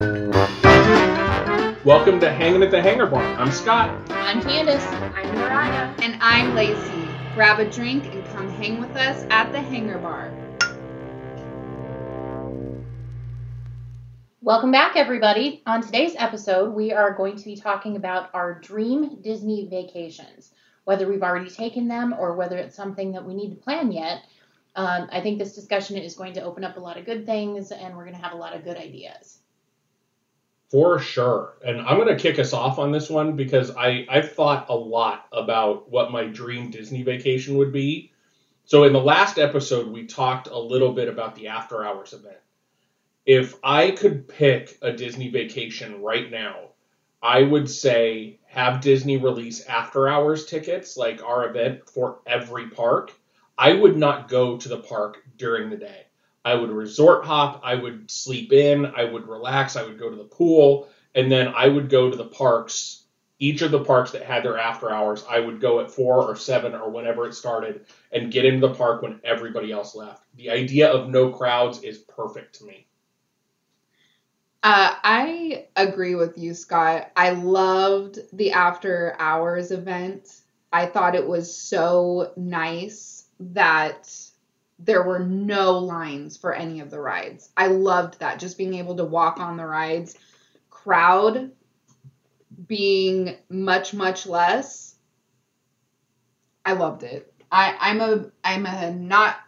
Welcome to Hangin at the Hangin Bar. I'm Scott. I'm Candace. I'm Mariah. And I'm Lacey. Grab a drink and come hang with us at the Hangin Bar. Welcome back, everybody. On today's episode, we are going to be talking about our dream Disney vacations. Whether we've already taken them or whether it's something that we need to plan yet. I think this discussion is going to open up a lot of good things, and we're going to have a lot of good ideas. For sure. And I'm going to kick us off on this one because I've thought a lot about what my dream Disney vacation would be. So in the last episode, we talked a little bit about the After Hours event. If I could pick a Disney vacation right now, I would say have Disney release After Hours tickets, like our event, for every park. I would not go to the park during the day. I would resort hop, I would sleep in, I would relax, I would go to the pool, and then I would go to the parks. Each of the parks that had their after hours, I would go at 4 or 7 or whenever it started and get into the park when everybody else left. The idea of no crowds is perfect to me. I agree with you, Scott. I loved the After Hours event. I thought it was so nice that there were no lines for any of the rides. I loved that, just being able to walk on the rides. Crowd being much, much less. I loved it. I'm not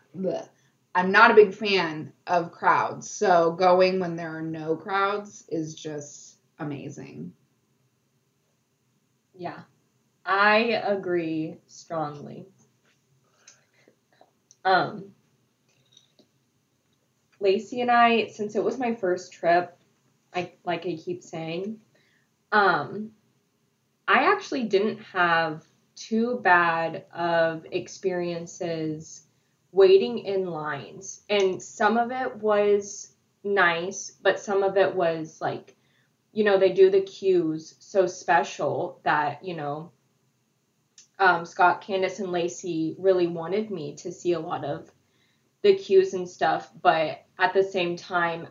a big fan of crowds, so going when there are no crowds is just amazing. Yeah, I agree strongly. Lacey and I, since it was my first trip, I keep saying, I actually didn't have too bad of experiences waiting in lines. And some of it was nice, but some of it was like, they do the queues so special that, Scott, Candace, and Lacey really wanted me to see a lot of the queues and stuff, but at the same time,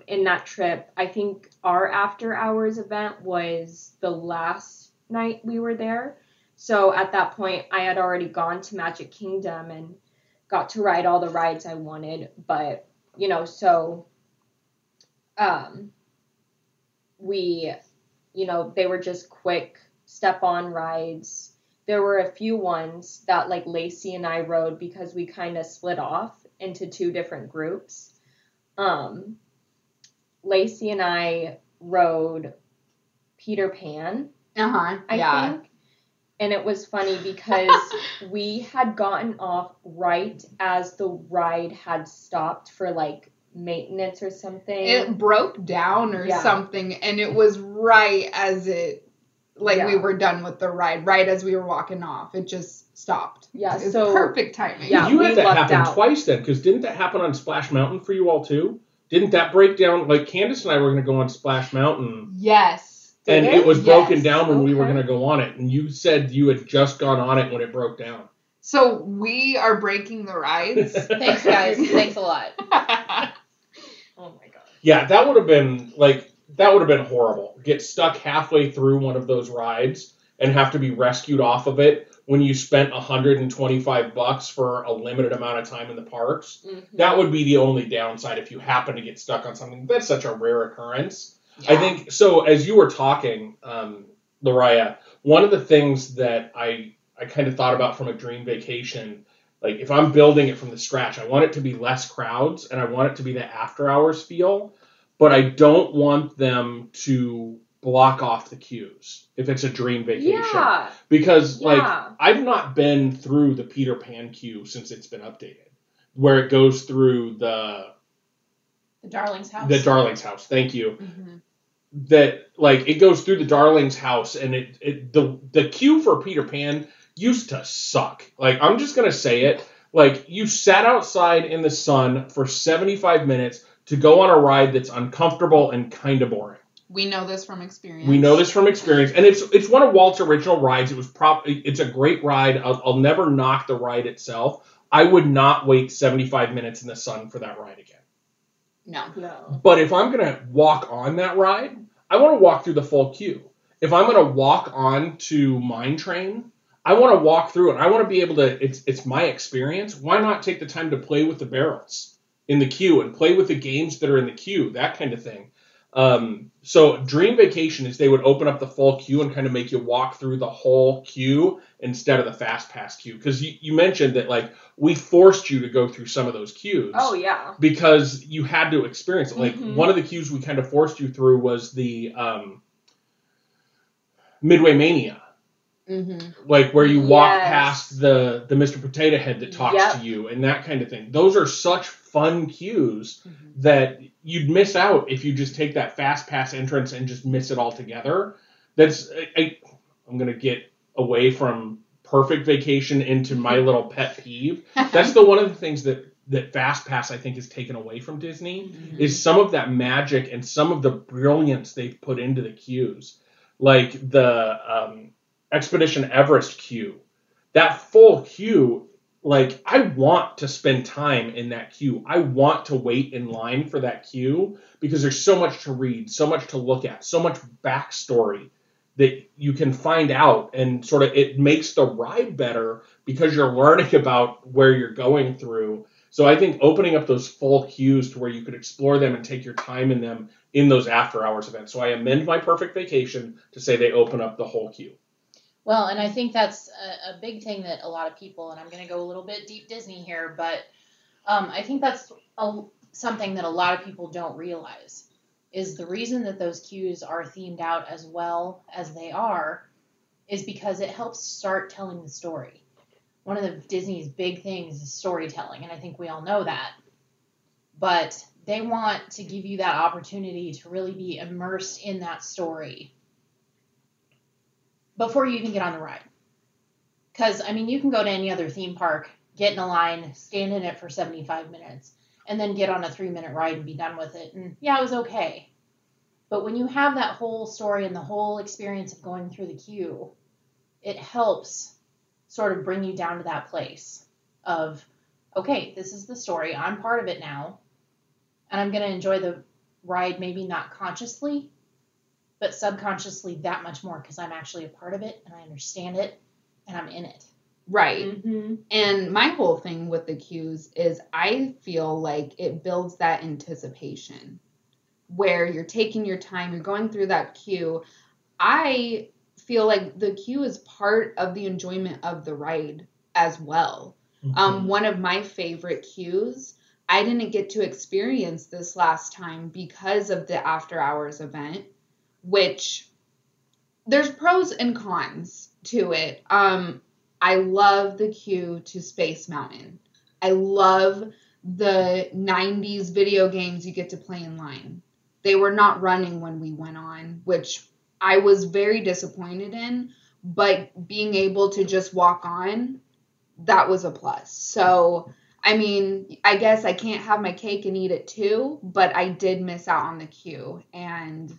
in that trip, I think our after hours event was the last night we were there. So at that point, I had already gone to Magic Kingdom and got to ride all the rides I wanted. But, they were just quick step-on rides. There were a few ones that like Lacey and I rode because we kind of split off into 2 different groups. Lacey and I rode Peter Pan, I think. And it was funny because we had gotten off right as the ride had stopped for like maintenance or something. It broke down or something, and it was right as we were done with the ride, right as we were walking off. It just stopped. Yeah, it was perfect timing. Yeah, you had that happen twice then, because didn't that happen on Splash Mountain for you all too? Didn't that break down? Like Candace and I were going to go on Splash Mountain. Yes. And it was broken down when we were going to go on it. And you said you had just gone on it when it broke down. So we are breaking the rides. Thanks, guys. Thanks a lot. Oh my god. Yeah, that would have been horrible. Get stuck halfway through one of those rides and have to be rescued off of it when you spent $125 for a limited amount of time in the parks. Mm-hmm. That would be the only downside if you happen to get stuck on something. That's such a rare occurrence. Yeah. I think, so as you were talking, Mariah, one of the things that I kind of thought about from a dream vacation, like if I'm building it from the scratch, I want it to be less crowds and I want it to be the after hours feel, but I don't want them to block off the queues if it's a dream vacation. Yeah. Because I've not been through the Peter Pan queue since it's been updated, where it goes through the Darling's house. The Darling's house. Thank you. Mm-hmm. That it goes through the Darling's house, and the queue for Peter Pan used to suck. Like, I'm just gonna say it. Like, you sat outside in the sun for 75 minutes to go on a ride that's uncomfortable and kind of boring. We know this from experience. And it's one of Walt's original rides. It's a great ride. I'll never knock the ride itself. I would not wait 75 minutes in the sun for that ride again. No. But if I'm going to walk on that ride, I want to walk through the full queue. If I'm going to walk on to Mine Train, I want to walk through it. I want to be able to, it's my experience. Why not take the time to play with the barrels in the queue and play with the games that are in the queue, that kind of thing. So Dream Vacation is they would open up the full queue and kind of make you walk through the whole queue instead of the fast pass queue. Because you mentioned that like we forced you to go through some of those queues. Oh, yeah. Because you had to experience it. Like one of the queues we kind of forced you through was the Midway Mania. Mm-hmm. Like where you walk past the Mr. Potato Head that talks to you and that kind of thing. Those are such fun cues that you'd miss out if you just take that fast pass entrance and just miss it altogether. I'm going to get away from Perfect Vacation into my little pet peeve. That's one of the things that Fast Pass I think is taken away from Disney is some of that magic and some of the brilliance they've put into the queues. Like the Expedition Everest queue. That full queue, like I want to spend time in that queue. I want to wait in line for that queue because there's so much to read, so much to look at, so much backstory that you can find out, and sort of it makes the ride better because you're learning about where you're going through. So I think opening up those full queues to where you could explore them and take your time in them in those after hours events. So I amend my Perfect Vacation to say they open up the whole queue. Well, and I think that's a big thing that a lot of people, and I'm going to go a little bit deep Disney here, but I think that's something that a lot of people don't realize is the reason that those queues are themed out as well as they are is because it helps start telling the story. One of the Disney's big things is storytelling, and I think we all know that. But they want to give you that opportunity to really be immersed in that story before you even get on the ride. Because, I mean, you can go to any other theme park, get in a line, stand in it for 75 minutes, and then get on a 3-minute ride and be done with it. And yeah, it was okay. But when you have that whole story and the whole experience of going through the queue, it helps sort of bring you down to that place of, okay, this is the story. I'm part of it now. And I'm going to enjoy the ride, maybe not consciously, but subconsciously that much more because I'm actually a part of it and I understand it and I'm in it. Right. Mm-hmm. And my whole thing with the queues is I feel like it builds that anticipation where you're taking your time, you're going through that queue. I feel like the queue is part of the enjoyment of the ride as well. Mm-hmm. One of my favorite queues, I didn't get to experience this last time because of the after hours event, which there's pros and cons to it. I love the queue to Space Mountain. I love the 90s video games you get to play in line. They were not running when we went on, which I was very disappointed in, but being able to just walk on, that was a plus. So, I mean, I guess I can't have my cake and eat it too, but I did miss out on the queue, and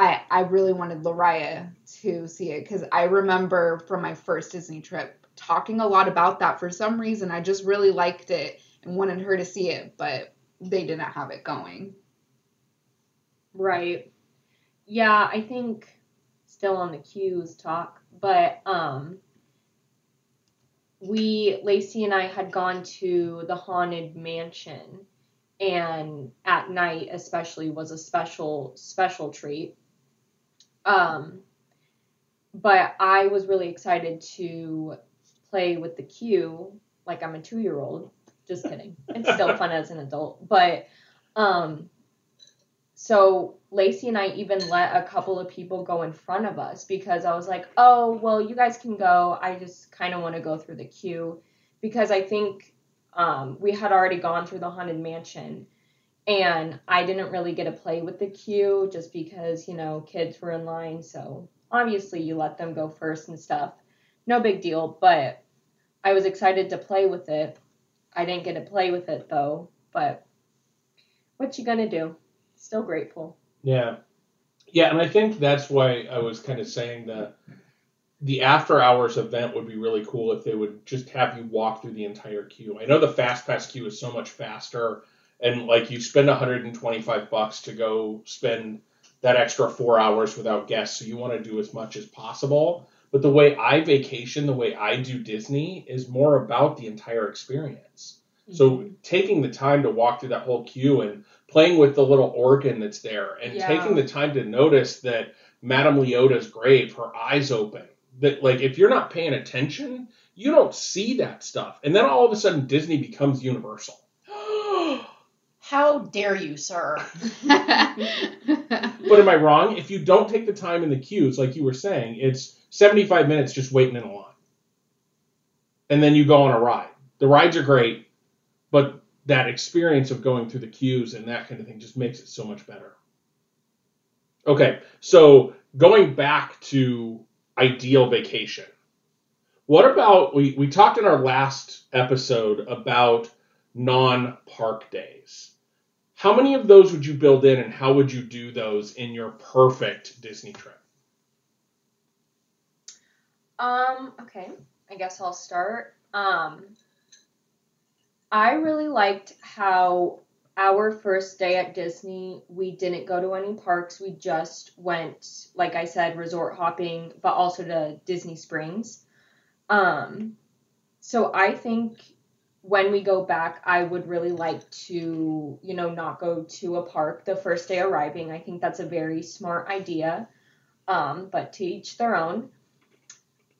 I really wanted Lariah to see it because I remember from my first Disney trip talking a lot about that. For some reason, I just really liked it and wanted her to see it, but they didn't have it going. Right. Yeah, I think still on the queues talk, but Lacey and I had gone to the Haunted Mansion, and at night especially was a special treat. But I was really excited to play with the queue like I'm a 2-year-old. Just kidding. It's still fun as an adult. But so Lacey and I even let a couple of people go in front of us because I was like, oh, well, you guys can go. I just kind of want to go through the queue because I think we had already gone through the Haunted Mansion. And I didn't really get to play with the queue just because, kids were in line. So obviously you let them go first and stuff. No big deal. But I was excited to play with it. I didn't get to play with it, though. But what you gonna do? Still grateful. Yeah. Yeah, and I think that's why I was kind of saying the after hours event would be really cool if they would just have you walk through the entire queue. I know the Fast Pass queue is so much faster and like you spend $125 to go spend that extra 4 hours without guests, so you want to do as much as possible. But the way I vacation, the way I do Disney, is more about the entire experience. So taking the time to walk through that whole queue and playing with the little organ that's there, and taking the time to notice that Madame Leota's grave, her eyes open. That, like, if you're not paying attention, you don't see that stuff. And then all of a sudden Disney becomes Universal. How dare you, sir? But am I wrong? If you don't take the time in the queues, like you were saying, it's 75 minutes just waiting in a line. And then you go on a ride. The rides are great, but that experience of going through the queues and that kind of thing just makes it so much better. Okay, so going back to ideal vacation. What about, we talked in our last episode about non-park days. How many of those would you build in, and how would you do those in your perfect Disney trip? Okay, I guess I'll start. I really liked how our first day at Disney, we didn't go to any parks. We just went, like I said, resort hopping, but also to Disney Springs. So I think when we go back, I would really like to, not go to a park the first day arriving. I think that's a very smart idea, but to each their own.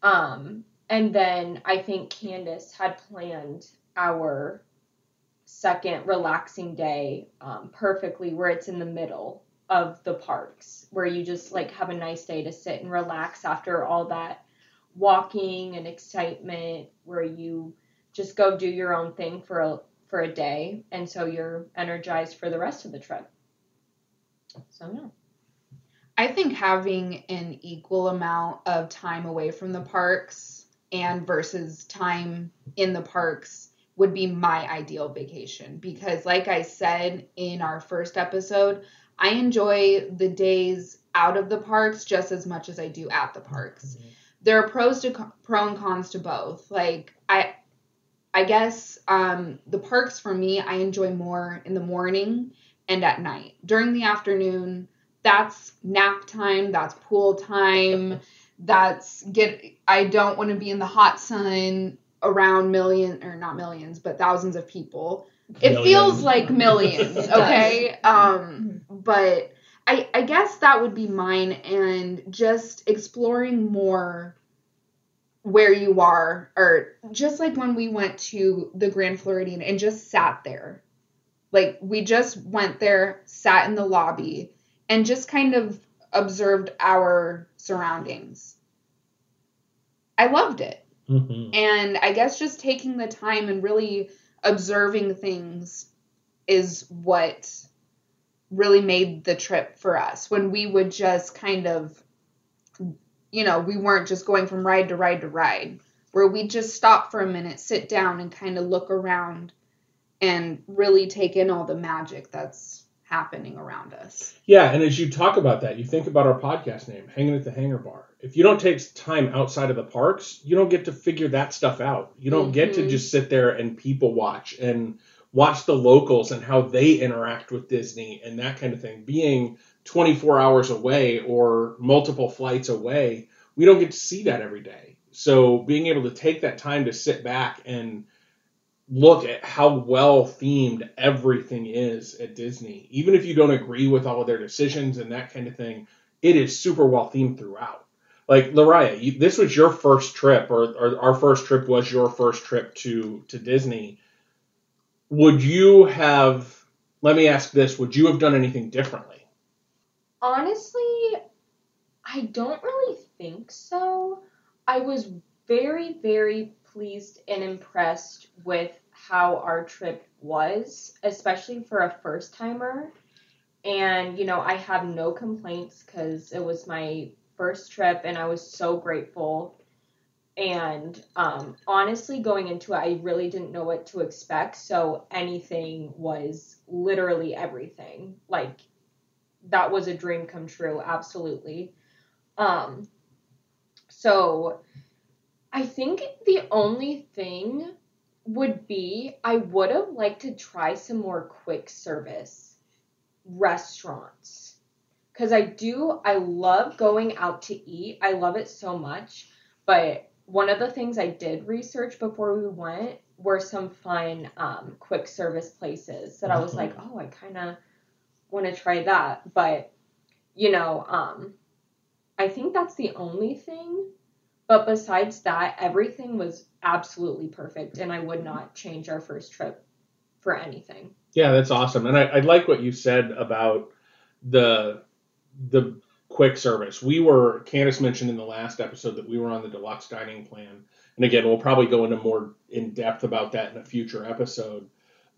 And then I think Candace had planned our second relaxing day perfectly, where it's in the middle of the parks, where you just like have a nice day to sit and relax after all that walking and excitement, where you just go do your own thing for a day, and so you're energized for the rest of the trip. So yeah. I think having an equal amount of time away from the parks and versus time in the parks would be my ideal vacation, because like I said in our first episode, I enjoy the days out of the parks just as much as I do at the parks. Mm-hmm. There are pro and cons to both. Like I guess the parks for me, I enjoy more in the morning and at night. During the afternoon, that's nap time, that's pool time, I don't want to be in the hot sun around not millions, but thousands of people. It feels like millions, okay? But I guess that would be mine, and just exploring more where you are, or just like when we went to the Grand Floridian and just sat there. Like, we just went there, sat in the lobby, and just kind of observed our surroundings. I loved it. Mm-hmm. And I guess just taking the time and really observing things is what really made the trip for us. When we would just kind of, we weren't just going from ride to ride to ride, where we just stop for a minute, sit down, and kind of look around and really take in all the magic that's happening around us. Yeah, and as you talk about that, you think about our podcast name, Hangin at the Hangin Bar. If you don't take time outside of the parks, you don't get to figure that stuff out. You don't get to just sit there and people watch and watch the locals and how they interact with Disney and that kind of thing. Being 24 hours away or multiple flights away, we don't get to see that every day. So being able to take that time to sit back and look at how well themed everything is at Disney, even if you don't agree with all of their decisions and that kind of thing, it is super well themed throughout. Like, Lariah, this was your first trip, or our first trip was your first trip to Disney. Would you have, let me ask this, would you have done anything differently? Honestly, I don't really think so. I was very, very pleased and impressed with how our trip was, especially for a first timer. And, I have no complaints because it was my first trip and I was so grateful. And honestly, going into it, I really didn't know what to expect. So anything was literally everything. Like, that was a dream come true. Absolutely. So I think the only thing would be I would have liked to try some more quick service restaurants. Because I love going out to eat. I love it so much. But one of the things I did research before we went were some fun quick service places that I was like, oh, I kind of want to try that. But, I think that's the only thing. But besides that, everything was absolutely perfect, and I would not change our first trip for anything. Yeah, that's awesome. And I like what you said about the quick service. Candace mentioned in the last episode that we were on the deluxe dining plan. And again, we'll probably go into more in depth about that in a future episode.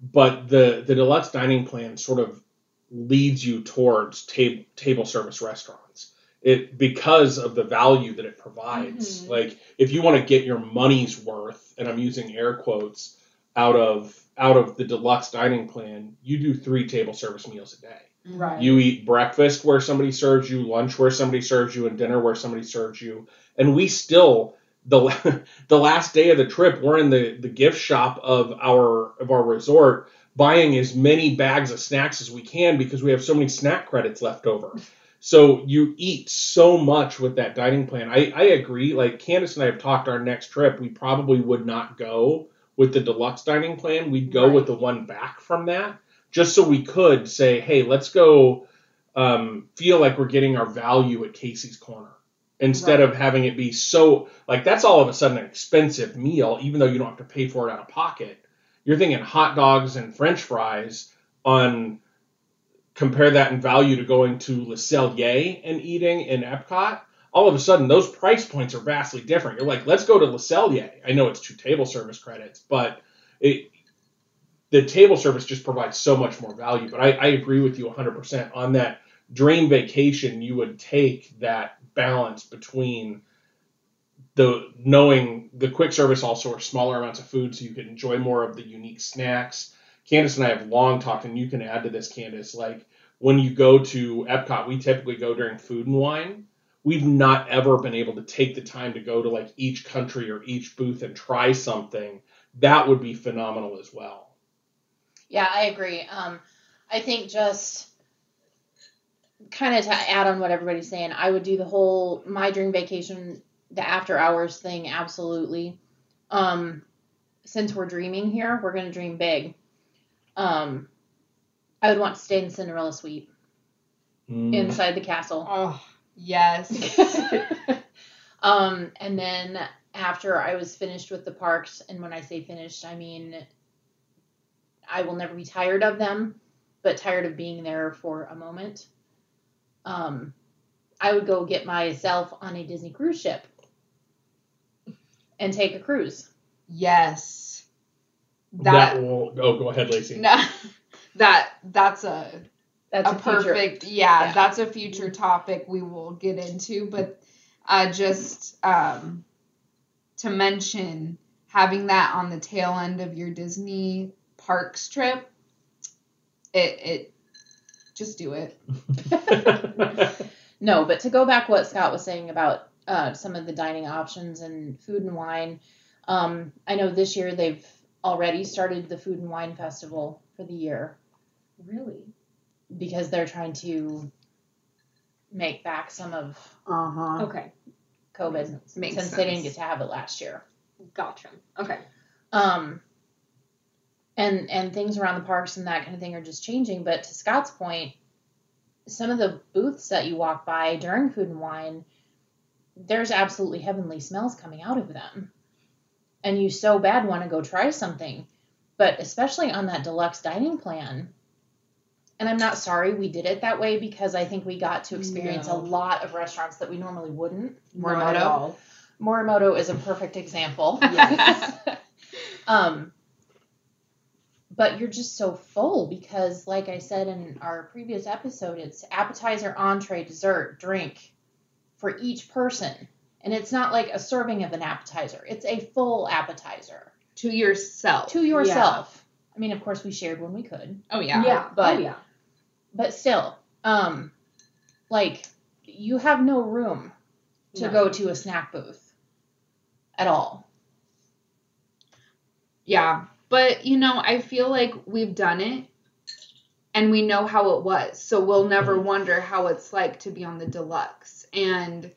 But the deluxe dining plan sort of leads you towards table service restaurants. Because of the value that it provides. Mm-hmm. Like if you want to get your money's worth, and I'm using air quotes, out of the deluxe dining plan, you do 3 table service meals a day. Right. You eat breakfast where somebody serves you, lunch where somebody serves you, and dinner where somebody serves you. And we still, the last day of the trip, we're in the gift shop of our resort buying as many bags of snacks as we can because we have so many snack credits left over. So you eat so much with that dining plan. I agree. Like Candace and I have talked our next trip, we probably would not go with the deluxe dining plan. We'd go with the one back from that, just so we could say, hey, let's go feel like we're getting our value at Casey's Corner. Instead of having it be so, like that's all of a sudden an expensive meal, even though you don't have to pay for it out of pocket. You're thinking hot dogs and French fries compare that in value to going to Le Cellier and eating in Epcot, all of a sudden those price points are vastly different. You're like, let's go to Le Cellier. I know it's 2 table service credits, but the table service just provides so much more value. But I agree with you 100% on that dream vacation. You would take that balance between knowing the quick service also are smaller amounts of food, so you can enjoy more of the unique snacks. Candace and I have long talked, and you can add to this, Candace, like when you go to Epcot, we typically go during Food and Wine. We've not ever been able to take the time to go to like each country or each booth and try something. That would be phenomenal as well. Yeah, I agree. I think just kind of to add on what everybody's saying, I would do the whole my dream vacation, the after hours thing, absolutely. Since we're dreaming here, we're going to dream big. I would want to stay in the Cinderella suite inside the castle. Oh, yes. And then after I was finished with the parks, and when I say finished, I mean I will never be tired of them, but tired of being there for a moment. I would go get myself on a Disney cruise ship and take a cruise. Yes. Go ahead, Lacey. No, that's a perfect, future. Yeah, that's a future topic we will get into, but just to mention having that on the tail end of your Disney parks trip, it just do it. No, but to go back what Scott was saying about some of the dining options and Food and Wine, I know this year they've already started the Food and Wine Festival for the year. Really? Because they're trying to make back some of Okay. COVID Makes since sense. they didn't get to have it last year. Gotcha. Okay. And things around the parks and that kind of thing are just changing. But to Scott's point, some of the booths that you walk by during Food and Wine, there's absolutely heavenly smells coming out of them. And you so bad want to go try something. But especially on that deluxe dining plan, and I'm not sorry we did it that way because I think we got to experience a lot of restaurants that we normally wouldn't. Not at all. Morimoto is a perfect example. Yes. But you're just so full because, like I said in our previous episode, it's appetizer, entree, dessert, drink for each person. And it's not like a serving of an appetizer. It's a full appetizer. To yourself. To yourself. Yeah. I mean, of course, we shared when we could. Oh, yeah. Yeah. But, But still, like, you have no room to go to a snack booth at all. Yeah. But, you know, I feel like we've done it and we know how it was. So we'll never wonder how it's like to be on the deluxe. And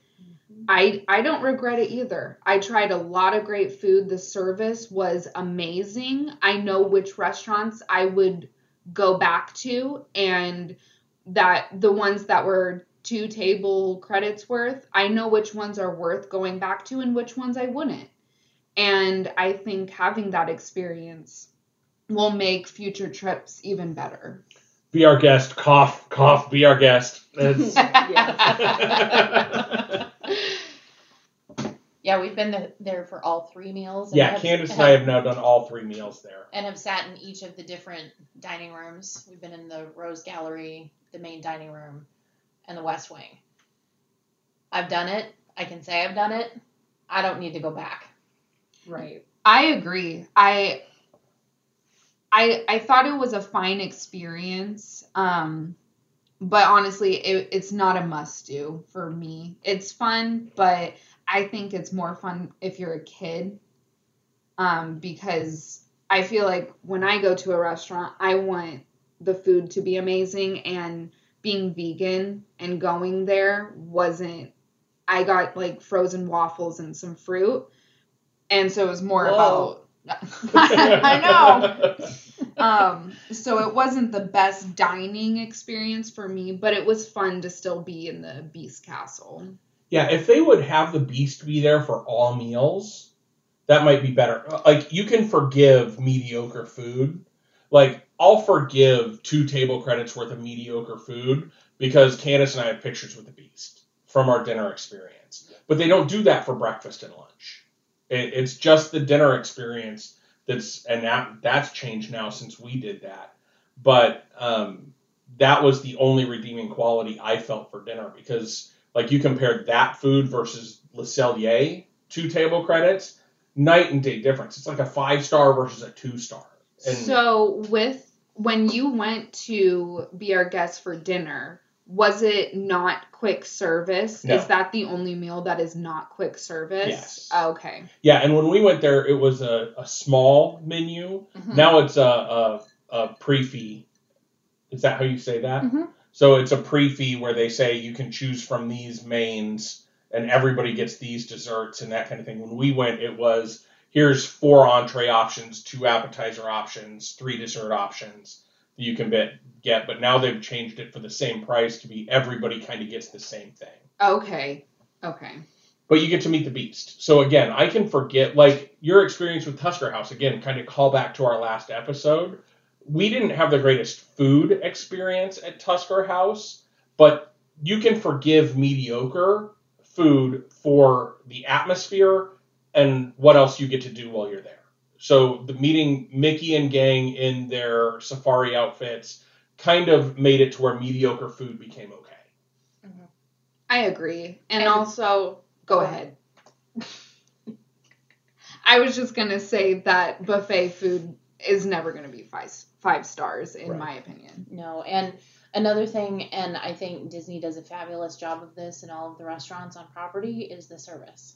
I don't regret it either. I tried a lot of great food. The service was amazing. I know which restaurants I would go back to, and that the ones that were 2 table credits worth, I know which ones are worth going back to and which ones I wouldn't. And I think having that experience will make future trips even better. Be our guest. Cough, cough, be our guest. Yeah, we've been there for all 3 meals. And Yeah, Candace and I have now done all 3 meals there. And have sat in each of the different dining rooms. We've been in the Rose Gallery, the main dining room, and the West Wing. I've done it. I can say I've done it. I don't need to go back. Right. I agree. I thought it was a fine experience, but honestly, it's not a must-do for me. It's fun, but I think it's more fun if you're a kid, because I feel like when I go to a restaurant, I want the food to be amazing, and being vegan and going there I got like frozen waffles and some fruit, and so it was more about... I know. So it wasn't the best dining experience for me, but it was fun to still be in the Beast Castle. Yeah, if they would have the Beast be there for all meals, that might be better. Like, you can forgive mediocre food. Like, I'll forgive 2 table credits worth of mediocre food because Candace and I have pictures with the Beast from our dinner experience. But they don't do that for breakfast and lunch. It's just the dinner experience that's changed now since we did that. But that was the only redeeming quality I felt for dinner, because like you compared that food versus Le Cellier, 2 table credits, night and day difference. It's like a 5-star versus a 2-star. So when you went to be our guest for dinner, was it not quick service? No. Is that the only meal that is not quick service? Yes. Oh, okay. Yeah, and when we went there, it was a small menu. Mm-hmm. Now it's a pre-fee. Is that how you say that? Mm-hmm. So it's a pre-fee where they say you can choose from these mains and everybody gets these desserts and that kind of thing. When we went, it was, here's 4 entree options, 2 appetizer options, 3 dessert options that you can get. But now they've changed it for the same price to be everybody kind of gets the same thing. Okay. But you get to meet the Beast. So again, I can forget, like your experience with Tusker House, again, kind of call back to our last episode. We didn't have the greatest food experience at Tusker House, but you can forgive mediocre food for the atmosphere and what else you get to do while you're there. So the meeting Mickey and gang in their safari outfits kind of made it to where mediocre food became okay. Mm-hmm. I agree. And also, go ahead. I was just going to say that buffet food is never going to be 5 stars, in my opinion. No, and another thing, and I think Disney does a fabulous job of this in all of the restaurants on property, is the service.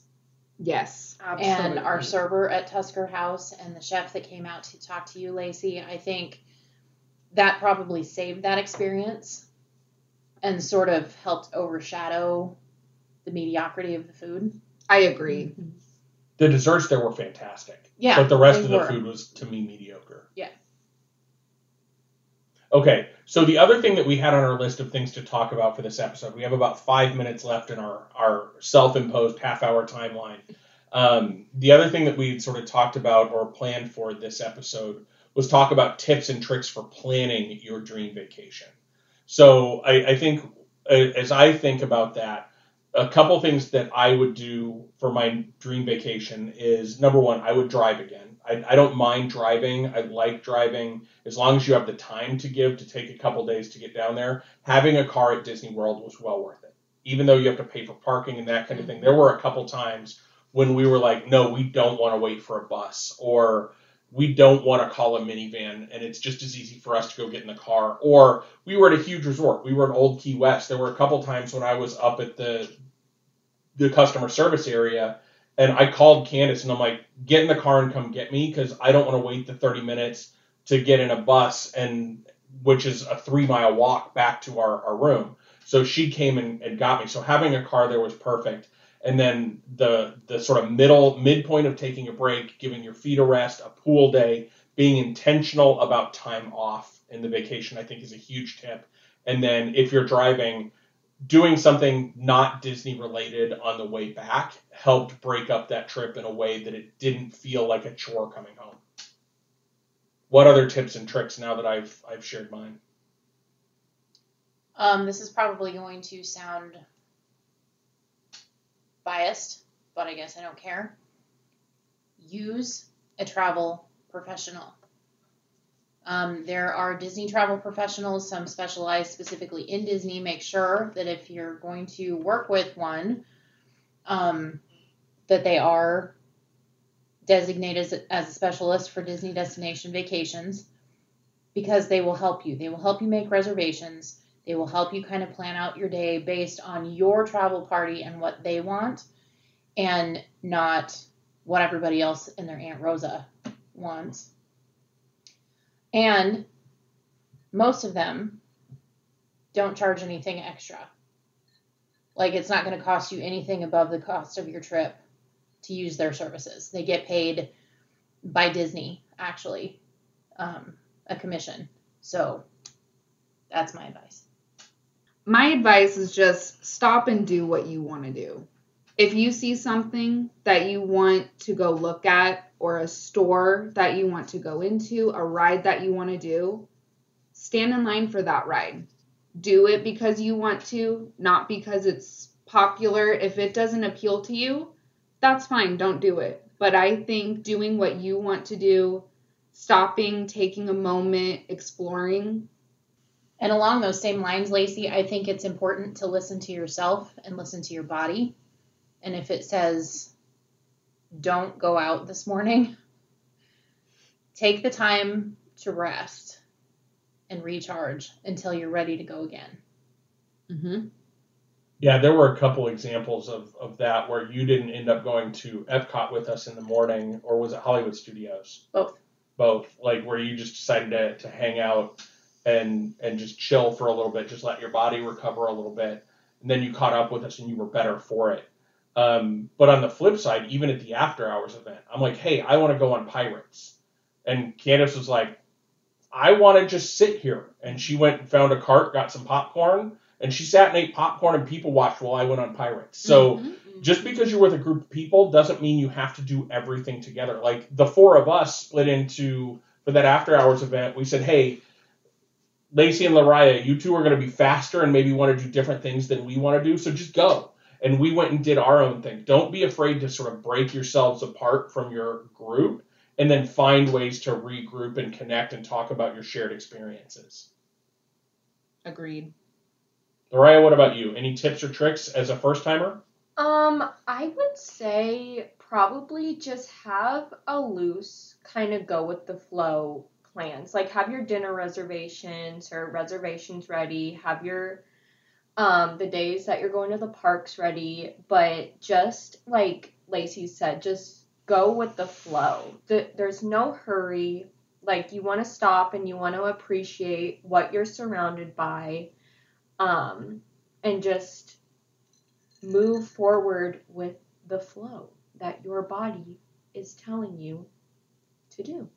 Yes, absolutely. And our server at Tusker House and the chef that came out to talk to you, Lacey, I think that probably saved that experience and sort of helped overshadow the mediocrity of the food. I agree. The desserts there were fantastic. Yeah, but the rest they of the were. food was, to me, mediocre. Yeah. Okay, so the other thing that we had on our list of things to talk about for this episode, we have about 5 minutes left in our self-imposed half-hour timeline. The other thing that we sort of talked about or planned for this episode was talk about tips and tricks for planning your dream vacation. So I think, as I think about that, a couple things that I would do for my dream vacation is, number one, I would drive again. I don't mind driving. I like driving as long as you have the time to give to take a couple days to get down there. Having a car at Disney World was well worth it, even though you have to pay for parking and that kind of thing. There were a couple times when we were like, no, we don't want to wait for a bus, or we don't want to call a minivan, and it's just as easy for us to go get in the car. Or we were at a huge resort. We were in Old Key West. There were a couple times when I was up at the customer service area, And I called Candace and I'm like, get in the car and come get me because I don't want to wait the 30 minutes to get in a bus, and which is a 3-mile walk back to our room. So she came and got me. So having a car there was perfect. And then the sort of midpoint of taking a break, giving your feet a rest, a pool day, being intentional about time off in the vacation, I think is a huge tip. And then if you're driving, doing something not Disney related on the way back helped break up that trip in a way that it didn't feel like a chore coming home. What other tips and tricks now that I've shared mine? This is probably going to sound biased, but I guess I don't care. Use a travel professional. There are Disney travel professionals, some specialize specifically in Disney. Make sure that if you're going to work with one, that they are designated as a specialist for Disney destination vacations, because they will help you. They will help you make reservations. They will help you kind of plan out your day based on your travel party and what they want, and not what everybody else in their Aunt Rosa wants. And most of them don't charge anything extra. Like, it's not going to cost you anything above the cost of your trip to use their services. They get paid by Disney, actually, a commission. So that's my advice. My advice is just stop and do what you want to do. If you see something that you want to go look at, or a store that you want to go into, a ride that you want to do, stand in line for that ride. Do it because you want to, not because it's popular. If it doesn't appeal to you, that's fine. Don't do it. But I think doing what you want to do, stopping, taking a moment, exploring. And along those same lines, Lacey, I think it's important to listen to yourself and listen to your body. And if it says, don't go out this morning, take the time to rest and recharge until you're ready to go again. Mm-hmm. Yeah, there were a couple examples of that where you didn't end up going to Epcot with us in the morning, or was it Hollywood Studios? Both. Like, where you just decided to hang out and just chill for a little bit, just let your body recover a little bit. And then you caught up with us and you were better for it. But on the flip side, even at the after hours event, I'm like, hey, I want to go on Pirates. And Candace was like, I want to just sit here. And she went and found a cart, got some popcorn, and she sat and ate popcorn and people watched while I went on Pirates. So just because you're with a group of people doesn't mean you have to do everything together. Like, the four of us split into, for that after hours event, we said, hey, Lacey and Lariah, you two are going to be faster and maybe want to do different things than we want to do, so just go. And we went and did our own thing. Don't be afraid to sort of break yourselves apart from your group and then find ways to regroup and connect and talk about your shared experiences. Agreed. Lariah, what about you? Any tips or tricks as a first-timer? I would say probably just have a loose, kind of go with the flow plans. Like, have your dinner reservations or reservations ready. Have your the days that you're going to the parks ready. But just like Lacey said, just go with the flow. There's no hurry. Like, you want to stop and you want to appreciate what you're surrounded by, and just move forward with the flow that your body is telling you to do.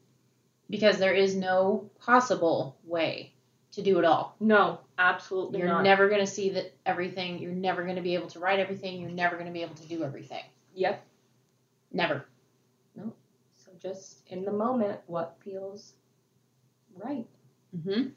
Because there is no possible way to do it all. No, absolutely not. You're never going to see that everything. You're never going to be able to write everything. You're never going to be able to do everything. Yep. Never. No. So just in the moment, what feels right. Mm-hmm.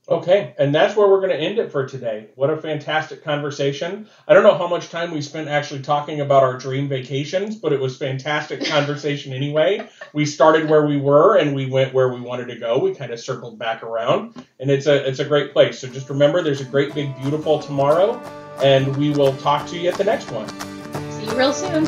Okay, and that's where we're going to end it for today. What a fantastic conversation. I don't know how much time we spent actually talking about our dream vacations, but it was fantastic conversation anyway. We started where we were and we went where we wanted to go. We kind of circled back around, and it's a great place. So just remember, there's a great, big, beautiful tomorrow, and we will talk to you at the next one. See you real soon.